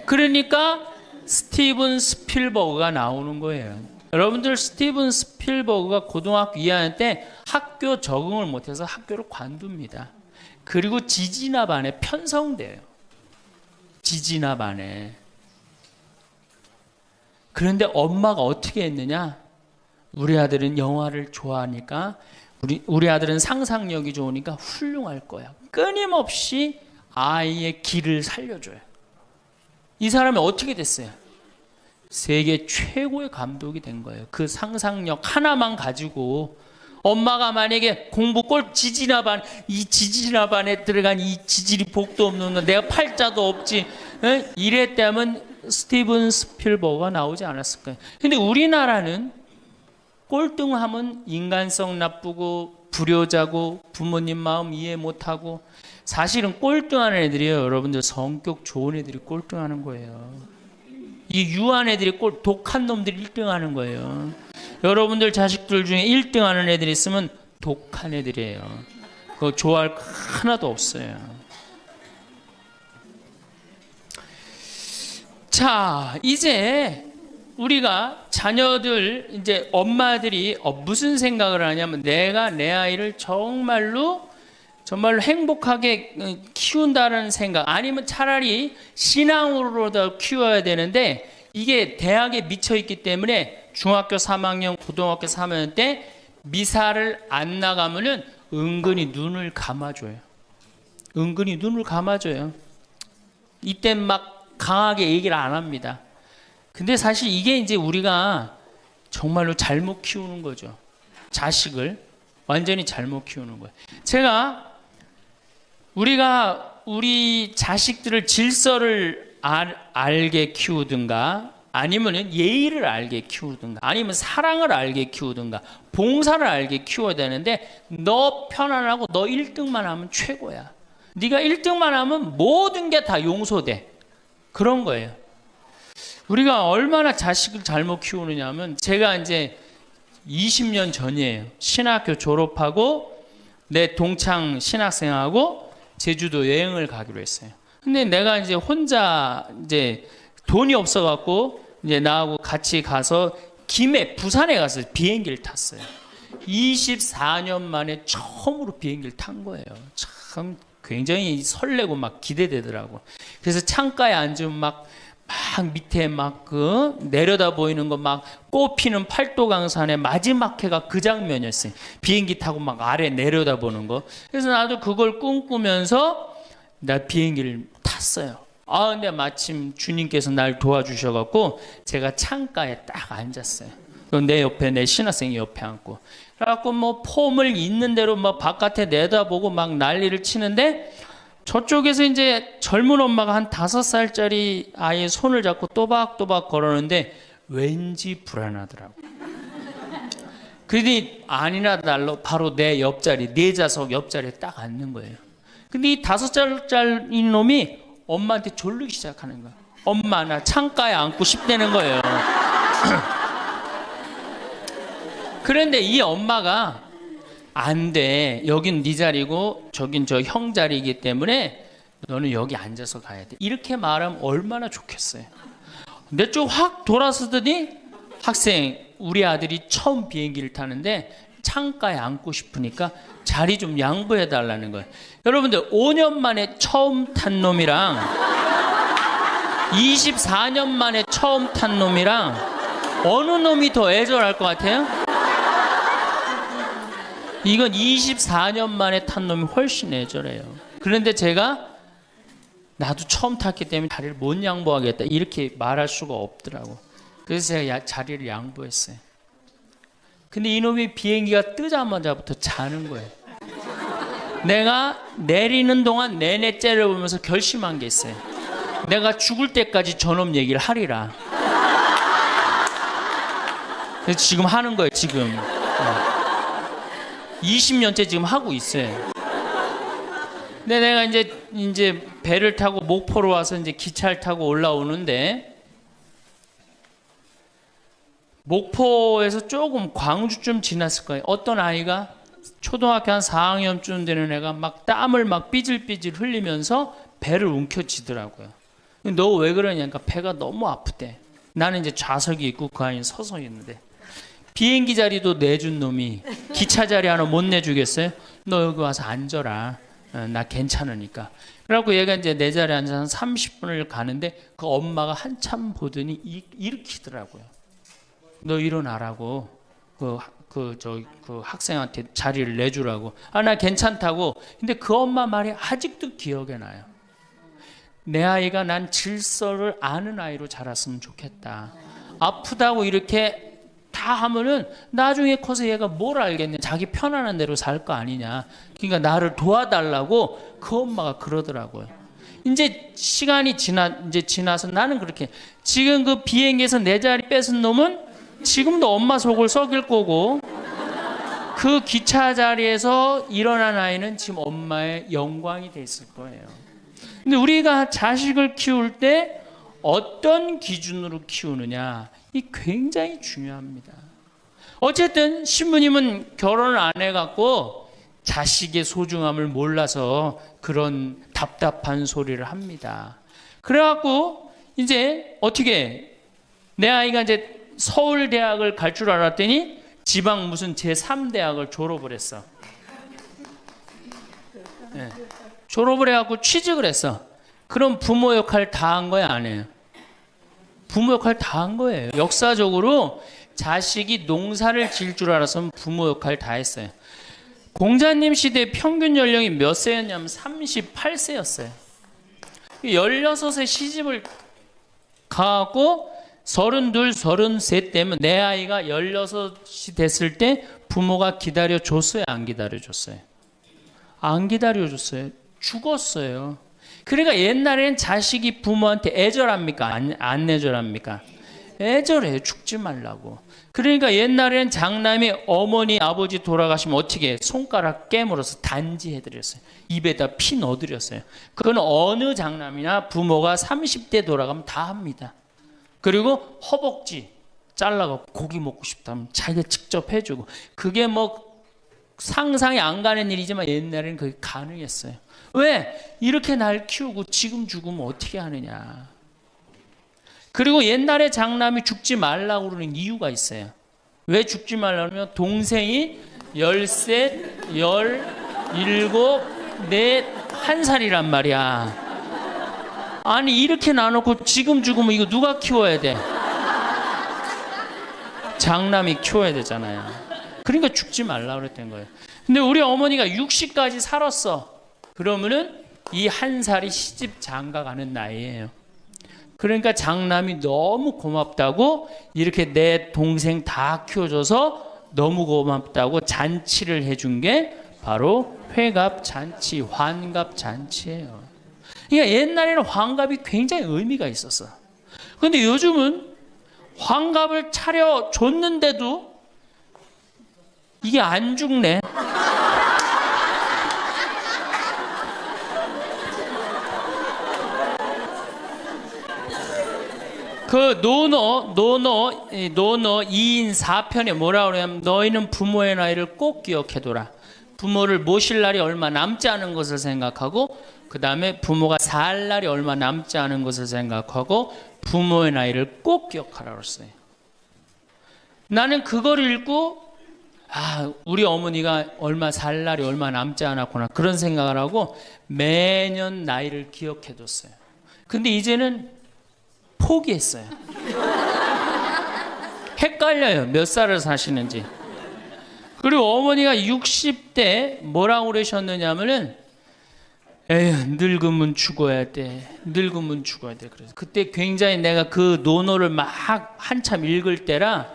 그러니까 스티븐 스필버그가 나오는 거예요. 여러분들 스티븐 스필버그가 고등학교 2학년 때 학교 적응을 못해서 학교를 관둡니다. 그리고 지지나 반에 편성돼요. 지지나 반에. 그런데 엄마가 어떻게 했느냐? 우리 아들은 영화를 좋아하니까 우리 아들은 상상력이 좋으니까 훌륭할 거야. 끊임없이 아이의 기를 살려줘요. 이 사람이 어떻게 됐어요? 세계 최고의 감독이 된 거예요. 그 상상력 하나만 가지고 엄마가 만약에 공부 꼴 지지나반 이 지지나반에 들어간 이 지질이 복도 없는 거 내가 팔자도 없지 이랬다면 스티븐 스필버그가 나오지 않았을 거예요. 근데 우리나라는 꼴등하면 인간성 나쁘고 불효자고 부모님 마음 이해 못하고 사실은 꼴등하는 애들이에요. 여러분들 성격 좋은 애들이 꼴등하는 거예요. 이 유한 애들이 독한 놈들이 1등하는 거예요. 여러분들 자식들 중에 1등하는 애들이 있으면 독한 애들이에요. 그거 좋아할 거 하나도 없어요. 자, 이제 우리가 자녀들 이제 엄마들이 무슨 생각을 하냐면 내가 내 아이를 정말로 행복하게 키운다는 생각 아니면 차라리 신앙으로도 키워야 되는데 이게 대학에 미쳐 있기 때문에 중학교 3학년, 고등학교 3학년 때 미사를 안 나가면은 은근히 눈을 감아줘요. 은근히 눈을 감아줘요. 이때 막 강하게 얘기를 안 합니다. 근데 사실 이게 이제 우리가 정말로 잘못 키우는 거죠. 자식을 완전히 잘못 키우는 거예요. 우리가 우리 자식들을 질서를 알게 키우든가 아니면 예의를 알게 키우든가 아니면 사랑을 알게 키우든가 봉사를 알게 키워야 되는데 너 편안하고 너 1등만 하면 최고야. 네가 1등만 하면 모든 게 다 용서돼. 그런 거예요. 우리가 얼마나 자식을 잘못 키우느냐 하면 제가 이제 20년 전이에요. 신학교 졸업하고 내 동창 신학생하고 제주도 여행을 가기로 했어요. 근데 내가 이제 혼자 이제 돈이 없어갖고 이제 나하고 같이 가서 부산에 가서 비행기를 탔어요. 24년 만에 처음으로 비행기를 탄 거예요. 참 굉장히 설레고 막 기대되더라고. 그래서 창가에 앉으면 막 밑에 내려다 보이는 거 막 꽃피는 팔도강산의 마지막 해가 그 장면이었어요. 비행기 타고 막 아래 내려다 보는 거. 그래서 나도 그걸 꿈꾸면서 나 비행기를 탔어요. 근데 마침 주님께서 날 도와주셔갖고 제가 창가에 딱 앉았어요. 내 옆에 내 신학생이 옆에 앉고. 그래갖고 폼을 있는 대로 바깥에 내다보고 막 난리를 치는데 저쪽에서 이제 젊은 엄마가 한 5살짜리 아이의 손을 잡고 또박또박 걸었는데 왠지 불안하더라고. 그러더니 아니나 달라 바로 내 옆자리, 내 좌석 옆자리에 딱 앉는 거예요. 근데 이 5살짜리 놈이 엄마한테 졸르기 시작하는 거야. 엄마 나 창가에 앉고 싶다는 거예요. 그런데 이 엄마가 안 돼. 여긴 네 자리고 저긴 저 형 자리이기 때문에 너는 여기 앉아서 가야 돼. 이렇게 말하면 얼마나 좋겠어요. 내 쪽 확 돌아서더니 학생, 우리 아들이 처음 비행기를 타는데 창가에 앉고 싶으니까 자리 좀 양보해 달라는 거예요. 여러분들 5년 만에 처음 탄 놈이랑 24년 만에 처음 탄 놈이랑 어느 놈이 더 애절할 것 같아요? 이건 24년 만에 탄 놈이 훨씬 애절해요. 그런데 제가 나도 처음 탔기 때문에 자리를 못 양보하겠다 이렇게 말할 수가 없더라고. 그래서 제가 자리를 양보했어요. 근데 이놈이 비행기가 뜨자마자부터 자는 거예요. 내가 내리는 동안 내내 째려보면서 결심한 게 있어요. 내가 죽을 때까지 저놈 얘기를 하리라. 그래서 지금 하는 거예요. 지금 20년째 지금 하고 있어요. 근데 내가 이제 배를 타고 목포로 와서 이제 기차를 타고 올라오는데 목포에서 조금 광주쯤 지났을 거예요. 어떤 아이가 초등학교 한 4학년쯤 되는 애가 막 땀을 막 삐질삐질 흘리면서 배를 움켜쥐더라고요. 너 왜 그러냐니까 배가 너무 아프대. 나는 이제 좌석이 있고 그 아이는 서서 있는데 비행기 자리도 내준 놈이 기차 자리 하나 못 내주겠어요? 너 여기 와서 앉아라. 나 괜찮으니까. 그래갖고 얘가 이제 내 자리에 앉아서 한 30분을 가는데 그 엄마가 한참 보더니 일으키더라고요. 너 일어나라고 그 학생한테 자리를 내주라고. 나 괜찮다고. 근데 그 엄마 말이 아직도 기억에 나요. 내 아이가 난 질서를 아는 아이로 자랐으면 좋겠다. 아프다고 이렇게 다 하면은 나중에 커서 얘가 뭘 알겠냐. 자기 편안한 대로 살 거 아니냐. 그러니까 나를 도와달라고 그 엄마가 그러더라고요. 이제 시간이 지나서 나는 그렇게 지금 그 비행기에서 내 자리 뺏은 놈은 지금도 엄마 속을 썩일 거고 그 기차 자리에서 일어난 아이는 지금 엄마의 영광이 돼 있을 거예요. 근데 우리가 자식을 키울 때 어떤 기준으로 키우느냐 이 굉장히 중요합니다. 어쨌든 신부님은 결혼을 안 해갖고 자식의 소중함을 몰라서 그런 답답한 소리를 합니다. 그래갖고 이제 어떻게 내 아이가 이제 서울대학을 갈 줄 알았더니 지방 무슨 제3대학을 졸업을 했어. 네. 졸업을 해갖고 취직을 했어. 그럼 부모 역할 다 한 거야, 안 해요? 부모 역할 다 한 거예요. 역사적으로 자식이 농사를 지을 줄 알았으면 부모 역할 다 했어요. 공자님 시대 평균 연령이 몇 세였냐면 38세였어요. 16에 시집을 가고 32, 33 때면 내 아이가 16이 됐을 때 부모가 기다려줬어요? 안 기다려줬어요? 안 기다려줬어요. 죽었어요. 그러니까 옛날에는 자식이 부모한테 애절합니까? 안 애절합니까? 애절해요. 죽지 말라고. 그러니까 옛날에는 장남이 어머니 아버지 돌아가시면 어떻게 손가락 깨물어서 단지해드렸어요. 입에다 피 넣어드렸어요. 그건 어느 장남이나 부모가 30대 돌아가면 다 합니다. 그리고 허벅지 잘라서 고기 먹고 싶다면 자기가 직접 해주고 그게 뭐 상상이 안 가는 일이지만 옛날에는 그게 가능했어요. 왜? 이렇게 날 키우고 지금 죽으면 어떻게 하느냐. 그리고 옛날에 장남이 죽지 말라고 그러는 이유가 있어요. 왜 죽지 말라고 하면 동생이 13, 17, 4, 1살이란 말이야. 아니 이렇게 나눠놓고 지금 죽으면 이거 누가 키워야 돼? 장남이 키워야 되잖아요. 그러니까 죽지 말라고 그랬던 거예요. 근데 우리 어머니가 60까지 살았어. 그러면은 이 1살이 시집 장가가는 나이예요. 그러니까 장남이 너무 고맙다고 이렇게 내 동생 다 키워줘서 너무 고맙다고 잔치를 해준 게 바로 회갑잔치, 환갑잔치예요. 그러니까 옛날에는 환갑이 굉장히 의미가 있었어. 그런데 요즘은 환갑을 차려줬는데도 이게 안 죽네. 그 노노 2인 4편에 뭐라 그러냐면 너희는 부모의 나이를 꼭 기억해둬라. 부모를 모실 날이 얼마 남지 않은 것을 생각하고 그 다음에 부모가 살 날이 얼마 남지 않은 것을 생각하고 부모의 나이를 꼭 기억하라고 했어요. 나는 그걸 읽고 우리 어머니가 살 날이 얼마 남지 않았구나 그런 생각을 하고 매년 나이를 기억해뒀어요. 근데 이제는 포기했어요. 헷갈려요. 몇 살을 사시는지. 그리고 어머니가 60대 뭐라고 그러셨느냐면은 에휴, 늙으면 죽어야 돼. 늙으면 죽어야 돼. 그래서 그때 굉장히 내가 그 논어를 막 한참 읽을 때라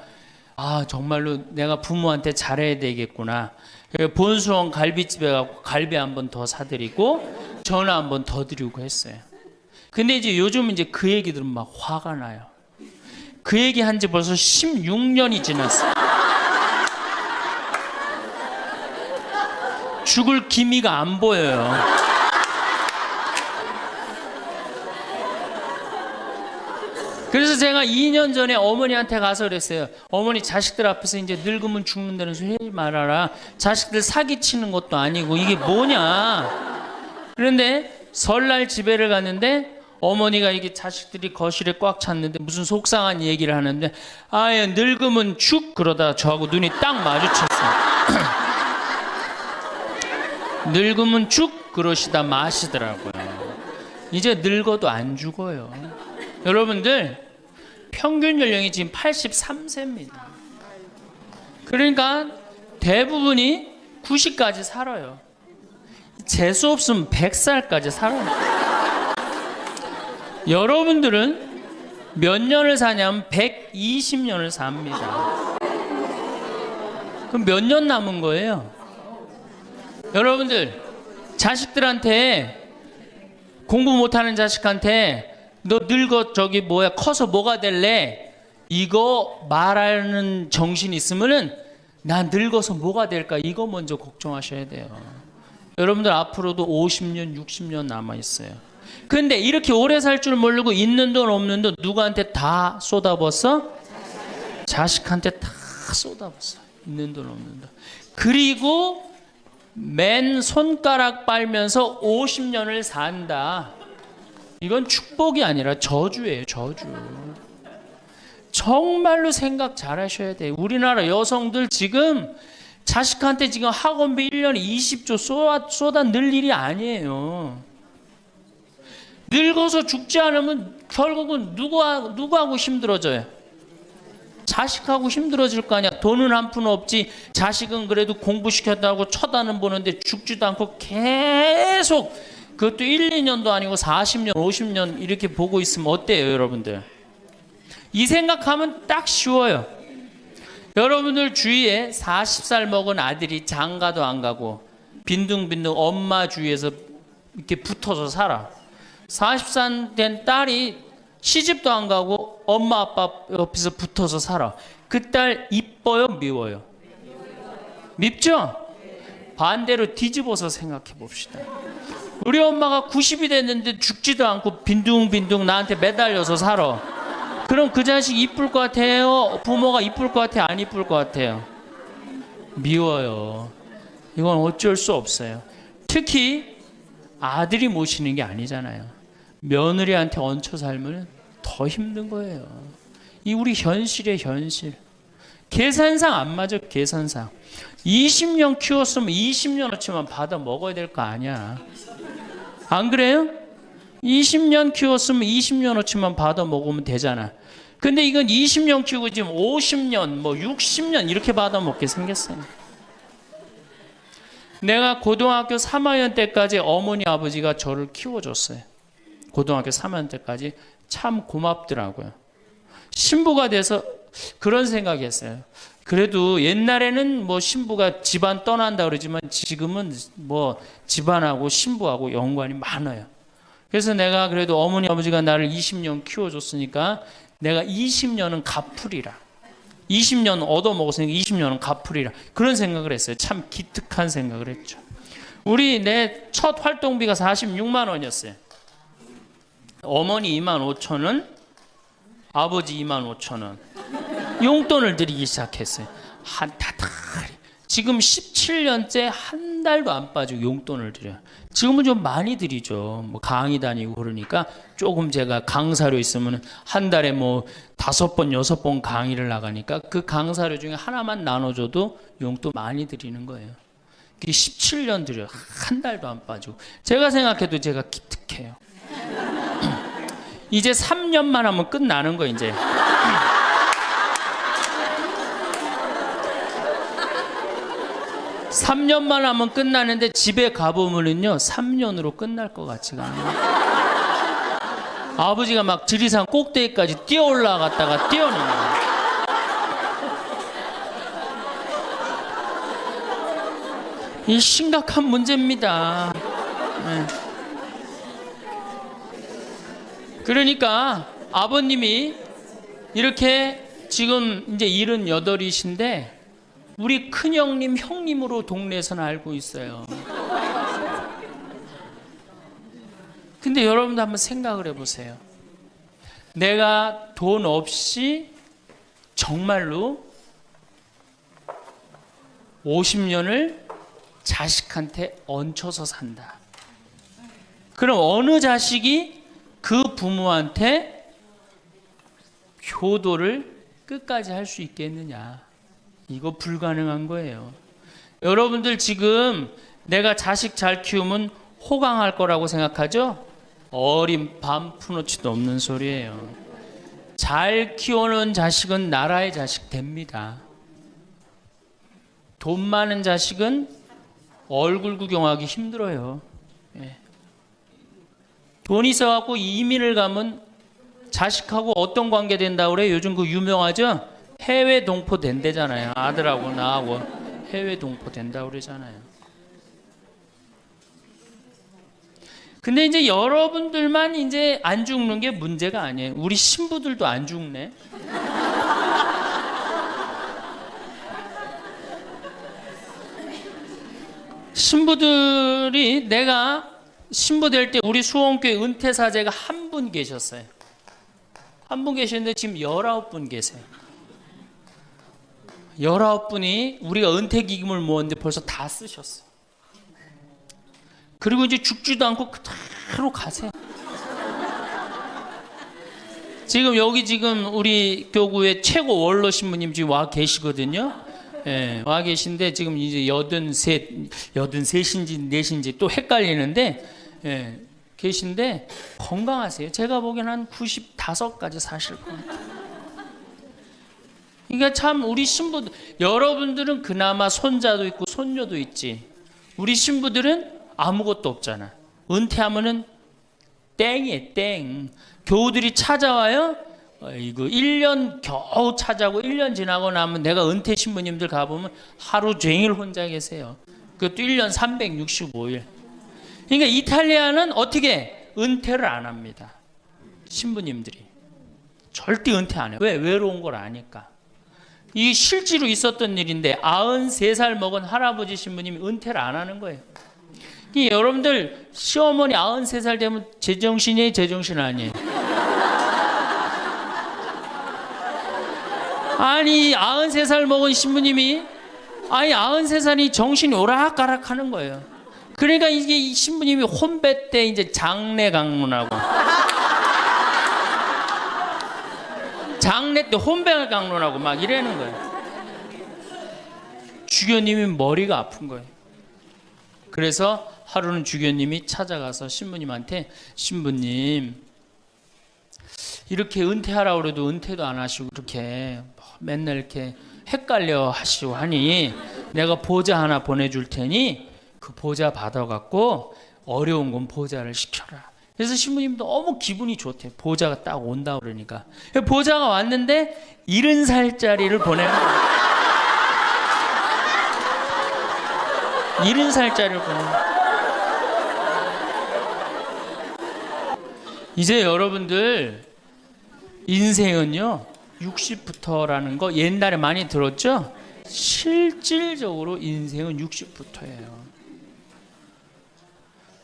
정말로 내가 부모한테 잘해야 되겠구나. 본수원 갈비집에 가고 갈비 한 번 더 사드리고 전화 한 번 더 드리고 했어요. 근데 이제 요즘 이제 그 얘기 들으면 막 화가 나요. 그 얘기 한 지 벌써 16년이 지났어요. 죽을 기미가 안 보여요. 그래서 제가 2년 전에 어머니한테 가서 그랬어요. 어머니, 자식들 앞에서 이제 늙으면 죽는다는 소리 하지 말아라. 자식들 사기치는 것도 아니고 이게 뭐냐. 그런데 설날 집에를 갔는데 어머니가 이게 자식들이 거실에 꽉 찼는데 무슨 속상한 얘기를 하는데 늙으면 죽 그러다 저하고 눈이 딱 마주쳤어요. 늙으면 죽 그러시다 마시더라고요. 이제 늙어도 안 죽어요. 여러분들 평균 연령이 지금 83세입니다. 그러니까 대부분이 90까지 살아요. 재수 없으면 100살까지 살아요. 여러분들은 몇 년을 사냐면 120년을 삽니다. 그럼 몇 년 남은 거예요? 여러분들 자식들한테, 공부 못하는 자식한테 너 늙어 커서 뭐가 될래? 이거 말하는 정신이 있으면은 나 늙어서 뭐가 될까? 이거 먼저 걱정하셔야 돼요. 여러분들 앞으로도 50년, 60년 남아 있어요. 근데 이렇게 오래 살 줄 모르고 있는 돈 없는 돈 누구한테 다 쏟아붓어? 자식한테 다 쏟아붓어. 있는 돈 없는 돈. 그리고 맨 손가락 빨면서 50년을 산다. 이건 축복이 아니라 저주예요. 저주. 정말로 생각 잘 하셔야 돼요. 우리나라 여성들 지금 자식한테 지금 학원비 1년에 20조 쏟아 넣을 일이 아니에요. 늙어서 죽지 않으면 결국은 누구하고 힘들어져요? 자식하고 힘들어질 거 아니야. 돈은 한 푼 없지. 자식은 그래도 공부시켰다고 쳐다는 보는데 죽지도 않고 계속, 그것도 1, 2년도 아니고 40년, 50년 이렇게 보고 있으면 어때요, 여러분들? 이 생각하면 딱 쉬워요. 여러분들 주위에 40살 먹은 아들이 장가도 안 가고 빈둥빈둥 엄마 주위에서 이렇게 붙어서 살아. 40살 된 딸이 시집도 안 가고 엄마 아빠 옆에서 붙어서 살아. 그 딸 이뻐요, 미워요? 밉죠? 반대로 뒤집어서 생각해 봅시다. 우리 엄마가 90이 됐는데 죽지도 않고 빈둥빈둥 나한테 매달려서 살아. 그럼 그 자식 이쁠 것 같아요? 부모가 이쁠 것 같아요? 안 이쁠 것 같아요? 미워요. 이건 어쩔 수 없어요. 특히 아들이 모시는 게 아니잖아요. 며느리한테 얹혀 살면 더 힘든 거예요. 이 우리 현실의 현실. 계산상 안 맞아. 계산상 20년 키웠으면 20년어치만 받아 먹어야 될 거 아니야. 안 그래요? 20년 키웠으면 20년어치만 받아 먹으면 되잖아. 근데 이건 20년 키우고 지금 50년 60년 이렇게 받아 먹게 생겼어요. 내가 고등학교 3학년 때까지 어머니 아버지가 저를 키워줬어요. 고등학교 3학년 때까지 참 고맙더라고요. 신부가 돼서 그런 생각이 했어요. 그래도 옛날에는 신부가 집안 떠난다 그러지만 지금은 집안하고 신부하고 연관이 많아요. 그래서 내가 그래도 어머니 아버지가 나를 20년 키워줬으니까 내가 20년은 갚으리라. 20년 얻어먹었으니까 20년은 갚으리라. 그런 생각을 했어요. 참 기특한 생각을 했죠. 내 첫 활동비가 46만 원이었어요. 어머니 2만 5천 원, 아버지 2만 5천 원. 용돈을 드리기 시작했어요. 한 다달이 지금 17년째 한 달도 안 빠지고 용돈을 드려요. 지금은 좀 많이 드리죠. 뭐 강의 다니고 그러니까 조금 제가 강사료 있으면 한 달에 뭐 5번, 6번 강의를 나가니까 그 강사료 중에 하나만 나눠줘도 용돈 많이 드리는 거예요. 17년 드려요. 한 달도 안 빠지고. 제가 생각해도 제가 기특해요. 이제 3년만 하면 끝나는 거예요, 이제. 3년만 하면 끝나는데 집에 가보면은요 3년으로 끝날 것 같지가 않아요. 아버지가 막 지리산 꼭대기까지 뛰어 올라갔다가 뛰어내려요. 이 심각한 문제입니다. 네. 그러니까 아버님이 이렇게 지금 이제 78이신데 우리 큰형님, 형님으로 동네에서는 알고 있어요. 근데 여러분도 한번 생각을 해보세요. 내가 돈 없이 정말로 50년을 자식한테 얹혀서 산다. 그럼 어느 자식이 그 부모한테 효도를 끝까지 할 수 있겠느냐? 이거 불가능한 거예요. 여러분들 지금 내가 자식 잘 키우면 호강할 거라고 생각하죠? 어린 반 푼어치도 없는 소리예요. 잘 키워놓은 자식은 나라의 자식 됩니다. 돈 많은 자식은 얼굴 구경하기 힘들어요. 예. 돈 있어갖고 이민을 가면 자식하고 어떤 관계 된다고 그래요? 요즘 그 유명하죠? 해외 동포 된대잖아요. 아들하고 나하고 해외 동포 된다고 그러잖아요. 근데 이제 여러분들만 이제 안 죽는 게 문제가 아니에요. 우리 신부들도 안 죽네. 신부들이 내가 신부 될 때 우리 수원교회 은퇴사제가 한 분 계셨어요. 한 분 계셨는데 지금 19분 계세요. 19분이 우리가 은퇴기금을 모았는데 벌써 다 쓰셨어요. 그리고 이제 죽지도 않고 그대로 가세요. 지금 여기 지금 우리 교구의 최고 원로 신부님 지금 와 계시거든요. 예, 와 계신데 지금 이제 83인지 4인지 또 헷갈리는데 예, 계신데 건강하세요. 제가 보기엔 한 95까지 사실 것 같아요. 그러니까 참 우리 신부들, 여러분들은 그나마 손자도 있고 손녀도 있지. 우리 신부들은 아무것도 없잖아. 은퇴하면은 땡이에요, 땡. 교우들이 찾아와요. 이거 1년 겨우 찾아고 1년 지나고 나면 내가 은퇴 신부님들 가보면 하루 종일 혼자 계세요. 그것도 1년 365일. 그러니까 이탈리아는 어떻게 은퇴를 안 합니다. 신부님들이. 절대 은퇴 안 해요. 왜? 외로운 걸 아니까. 이 실제로 있었던 일인데 93살 먹은 할아버지 신부님이 은퇴를 안 하는 거예요. 여러분들 시어머니 93살 되면 제정신이에요? 제정신 아니에요? 아니 93살 먹은 신부님이 93살이 정신이 오락가락 하는 거예요. 그러니까 이게 이 신부님이 혼배 때 이제 장례 강론하고 장례 때 혼배 강론하고 막 이러는 거예요. 주교님이 머리가 아픈 거예요. 그래서 하루는 주교님이 찾아가서 신부님한테 신부님 이렇게 은퇴하라고 그래도 은퇴도 안 하시고 이렇게 맨날 이렇게 헷갈려 하시고 하니 내가 보좌 하나 보내줄 테니 그 보좌 받아갖고 어려운 건 보좌를 시켜라. 그래서 신부님 너무 기분이 좋대요. 보좌가 딱 온다 그러니까. 보좌가 왔는데 70살짜리를 보내는 거예요. 70살짜리를 보내는 거예요. 이제 여러분들 인생은요 60부터라는 거 옛날에 많이 들었죠? 실질적으로 인생은 60부터예요.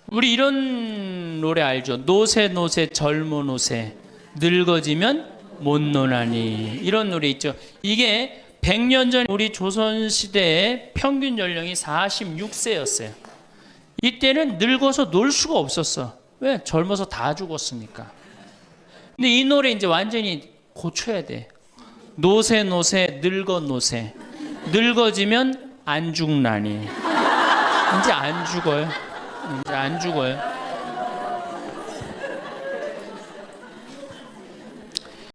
우리 이런 노래 알죠? 노세 노세 젊어 노세 늙어지면 못 노나니 이런 노래 있죠. 이게 100년 전 우리 조선시대의 평균 연령이 46세였어요. 이때는 늙어서 놀 수가 없었어. 왜? 젊어서 다 죽었으니까. 근데 이 노래 이제 완전히 고쳐야 돼. 노세 노세 늙어 노세. 늙어지면 안 죽나니. 이제 안 죽어요. 이제 안 죽어요.